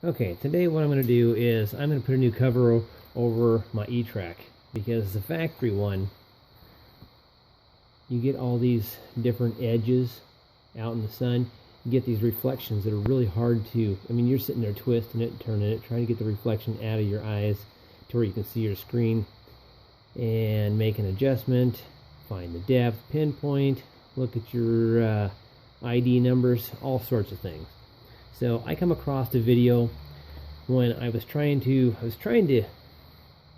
Okay, today what I'm going to do is I'm going to put a new cover over my E-Track because the factory one, you get all these different edges out in the sun. You get these reflections that are really hard to, I mean, you're sitting there twisting it, turning it, trying to get the reflection out of your eyes to where you can see your screen and make an adjustment, find the depth, pinpoint, look at your ID numbers, all sorts of things. So I come across a video when I was trying to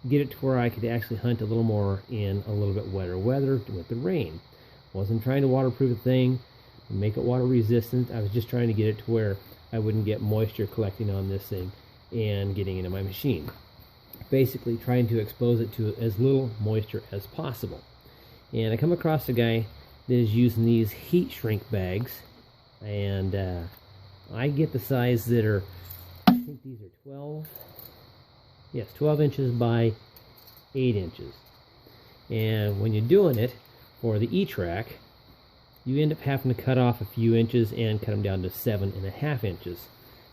get it to where I could actually hunt a little more in a little bit wetter weather with the rain. Wasn't trying to waterproof the thing, make it water resistant. I was just trying to get it to where I wouldn't get moisture collecting on this thing and getting into my machine. Basically trying to expose it to as little moisture as possible. And I come across a guy that is using these heat shrink bags, and I get the size that are, I think these are 12 inches by 8 inches. And when you're doing it for the E-Track, you end up having to cut off a few inches and cut them down to 7.5 inches.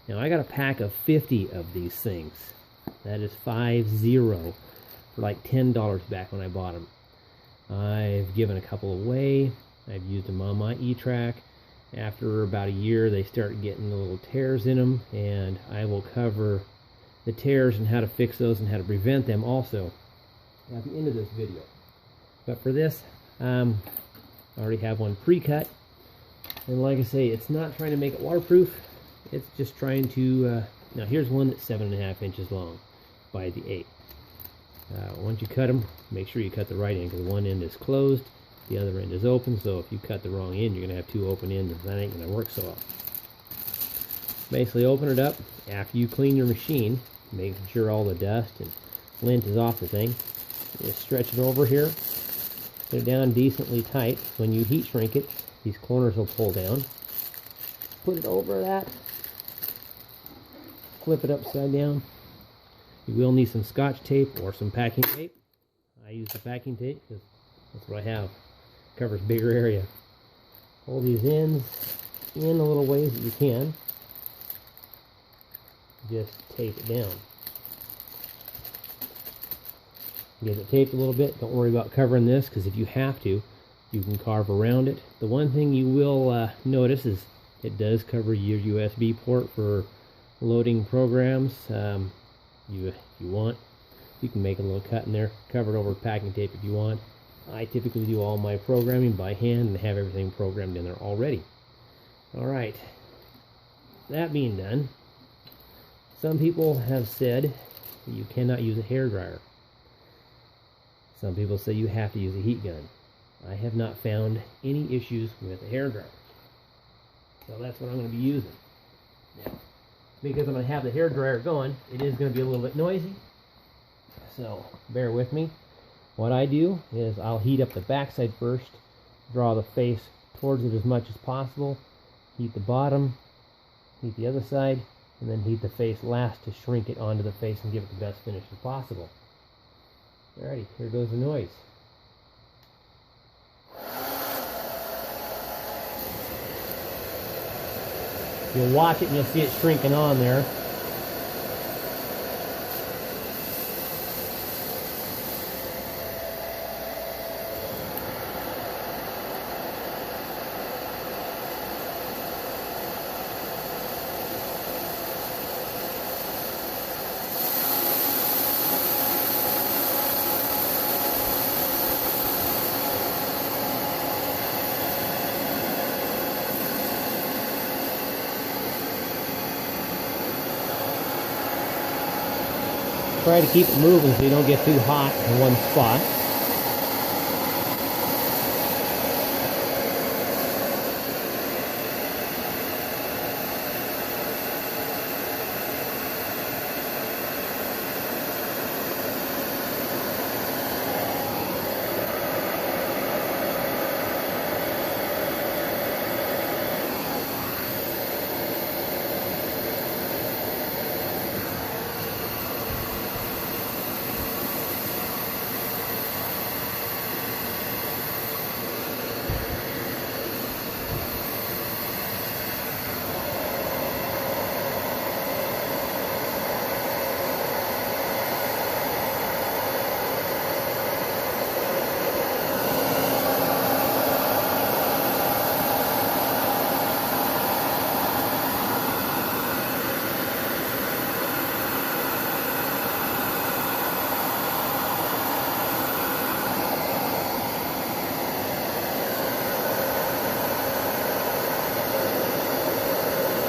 Now I got a pack of 50 of these things. That is 50 for like $10 back when I bought them. I've given a couple away. I've used them on my E-Track. After about a year, they start getting the little tears in them, and I will cover the tears and how to fix those and how to prevent them also at the end of this video. But for this, I already have one pre-cut, and like I say, it's not trying to make it waterproof. It's just trying to, now here's one that's 7.5 inches long by the 8. Once you cut them, make sure you cut the right end, because one end is closed, the other end is open, so if you cut the wrong end, you're going to have two open ends, and that ain't going to work so well. Basically open it up after you clean your machine, making sure all the dust and lint is off the thing. Just stretch it over here, get it down decently tight. When you heat shrink it, these corners will pull down. Put it over that, flip it upside down. You will need some Scotch tape or some packing tape. I use the packing tape because that's what I have. Covers bigger area. Hold these ends in a little ways that you can. Just tape it down. Get it taped a little bit. Don't worry about covering this, because if you have to, you can carve around it. The one thing you will notice is it does cover your USB port for loading programs. If you want, you can make a little cut in there, cover it over with packing tape if you want. I typically do all my programming by hand and have everything programmed in there already. Alright, that being done, some people have said that you cannot use a hairdryer. Some people say you have to use a heat gun. I have not found any issues with a hairdryer. So that's what I'm going to be using. Now, because I'm going to have the hairdryer going, it is going to be a little bit noisy. So bear with me. What I do is I'll heat up the backside first, draw the face towards it as much as possible, heat the bottom, heat the other side, and then heat the face last to shrink it onto the face and give it the best finish as possible. Alrighty, here goes the noise. You'll watch it and you'll see it shrinking on there. Try to keep it moving so you don't get too hot in one spot.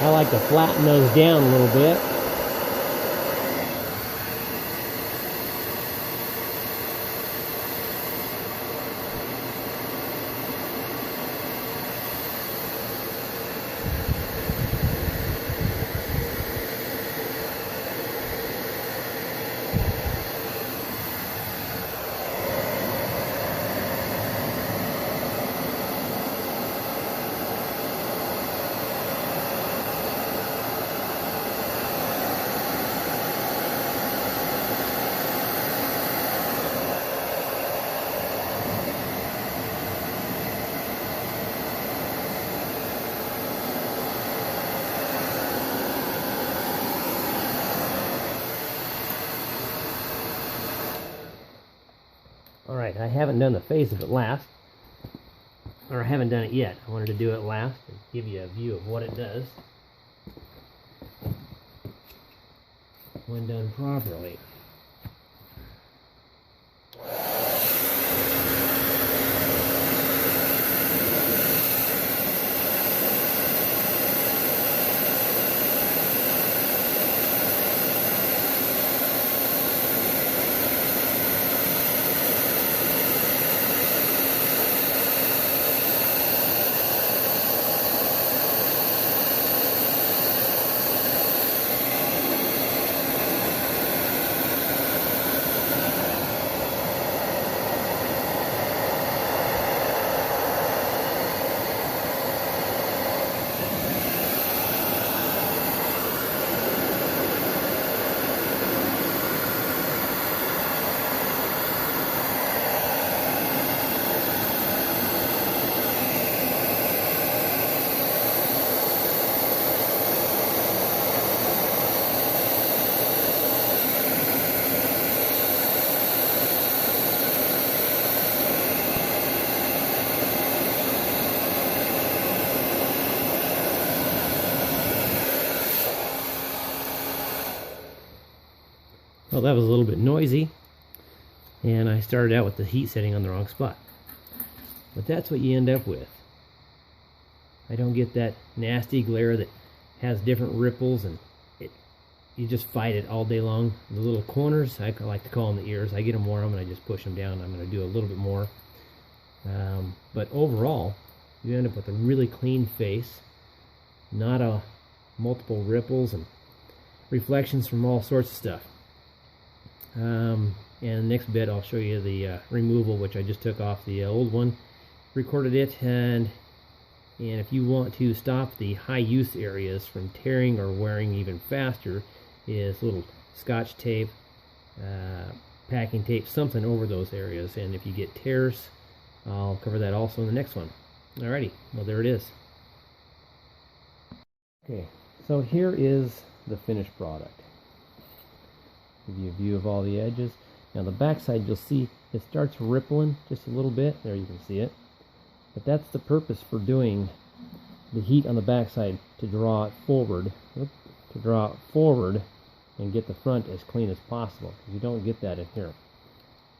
I like to flatten those down a little bit. Alright, I haven't done the face of it last, or I haven't done it yet. I wanted to do it last and give you a view of what it does when done properly. Well, that was a little bit noisy, and I started out with the heat setting on the wrong spot. But that's what you end up with. I don't get that nasty glare that has different ripples, and you just fight it all day long. The little corners, I like to call them the ears, I get them warm and I just push them down. I'm going to do a little bit more. But overall, you end up with a really clean face, not multiple ripples and reflections from all sorts of stuff. And next bit I'll show you the removal, which I just took off the old one, recorded it, and if you want to stop the high use areas from tearing or wearing even faster, is little scotch tape, packing tape, something over those areas. And if you get tears, I'll cover that also in the next one. Alrighty, well, there it is. Okay, so here is the finished product. Give you a view of all the edges. Now the back side, you'll see it starts rippling just a little bit. There, you can see it. But that's the purpose for doing the heat on the back side, to draw it forward, and get the front as clean as possible, because you don't get that in here.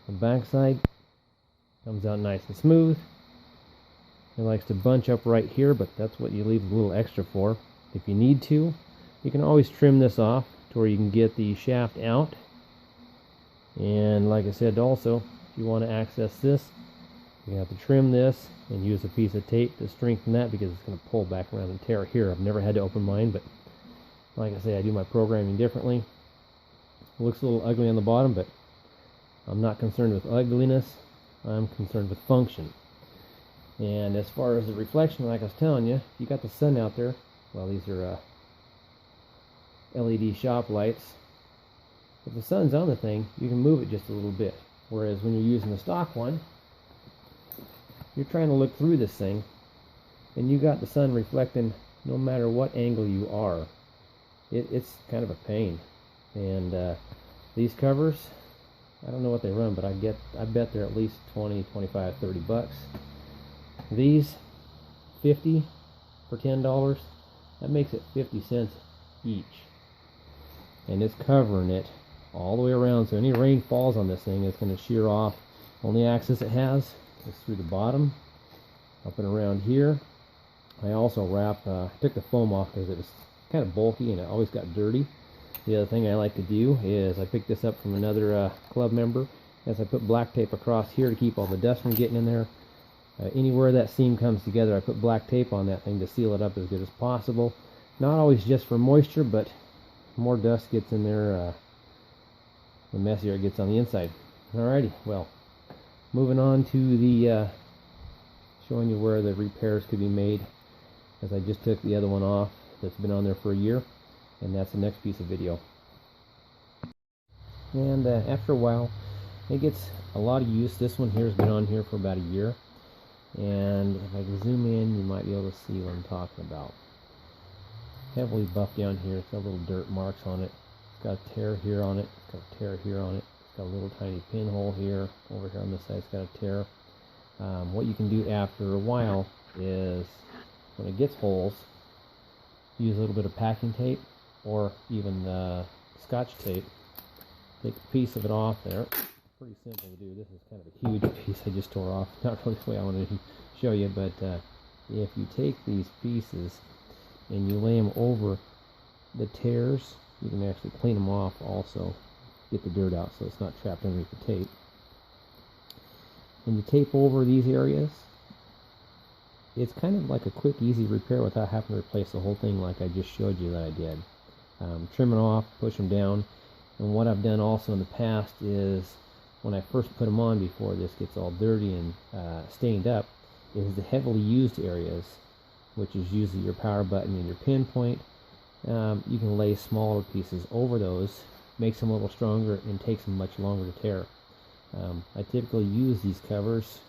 The back side comes out nice and smooth. It likes to bunch up right here, but that's what you leave a little extra for. If you need to, you can always trim this off to where you can get the shaft out. And like I said, also, if you want to access this, you have to trim this and use a piece of tape to strengthen that, because it's going to pull back around and tear here. I've never had to open mine, but like I say, I do my programming differently. It looks a little ugly on the bottom, but I'm not concerned with ugliness. I'm concerned with function. And as far as the reflection, like I was telling you, if you got the sun out there, well, these are LED shop lights. If the sun's on the thing, you can move it just a little bit. Whereas when you're using the stock one, you're trying to look through this thing, and you got the sun reflecting no matter what angle you are. It's kind of a pain. And these covers, I don't know what they run, but I bet they're at least 20, 25, 30 bucks. These 50 for $10, that makes it 50 cents each. And it's covering it all the way around, so any rain falls on this thing, it's going to shear off. Only access it has is through the bottom, up and around here. I also wrapped, took the foam off because it was kind of bulky and it always got dirty. The other thing I like to do is I picked this up from another club member, as I put black tape across here to keep all the dust from getting in there. Anywhere that seam comes together, I put black tape on that thing to seal it up as good as possible. Not always just for moisture, but more dust gets in there, the messier it gets on the inside. Alrighty, well, moving on to the showing you where the repairs could be made, as I just took the other one off that's been on there for a year, and that's the next piece of video. And after a while, it gets a lot of use. This one here has been on here for about a year, and if I can zoom in, you might be able to see what I'm talking about. Heavily buffed down here. It's got little dirt marks on it. It's got a tear here on it. It's got a tear here on it. It's got a little tiny pinhole here. Over here on this side, it's got a tear. What you can do after a while is, when it gets holes, use a little bit of packing tape or even Scotch tape. Take a piece of it off there. Pretty simple to do. This is kind of a huge piece I just tore off. Not really the way I wanted to show you, but if you take these pieces and you lay them over the tears, you can actually clean them off also, get the dirt out so it's not trapped underneath the tape. And you tape over these areas, it's kind of like a quick, easy repair without having to replace the whole thing like I just showed you that I did. Trim it off, push them down, and what I've done also in the past is, when I first put them on before this gets all dirty and stained up, is the heavily used areas, which is usually your power button and your pinpoint. You can lay smaller pieces over those, makes them a little stronger and takes them much longer to tear. I typically use these covers.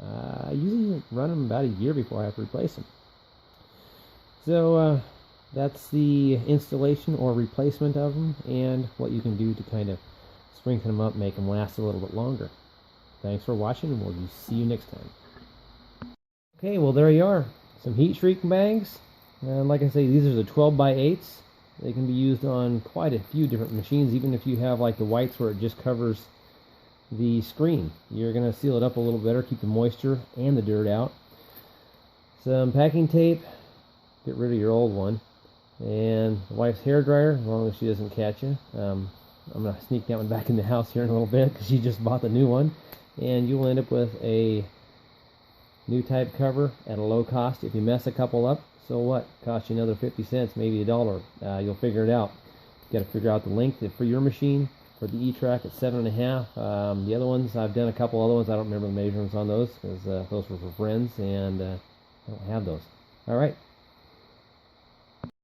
I usually run them about a year before I have to replace them. So that's the installation or replacement of them, and what you can do to kind of strengthen them up, make them last a little bit longer. Thanks for watching, and we'll see you next time. Okay, well, there you are. Some heat shrink bags. And like I say, these are the 12 by 8s. They can be used on quite a few different machines, even if you have like the whites where it just covers the screen. You're going to seal it up a little better, keep the moisture and the dirt out. Some packing tape, get rid of your old one, and the wife's hair dryer, as long as she doesn't catch you. I'm going to sneak that one back in the house here in a little bit because she just bought the new one, and you'll end up with a new type cover at a low cost. If you mess a couple up, so what? Cost you another 50 cents, maybe $1. You'll figure it out. You got to figure out the length for your machine. For the E-Track, it's 7.5. The other ones, I've done a couple other ones. I don't remember the measurements on those because those were for friends, and I don't have those. All right.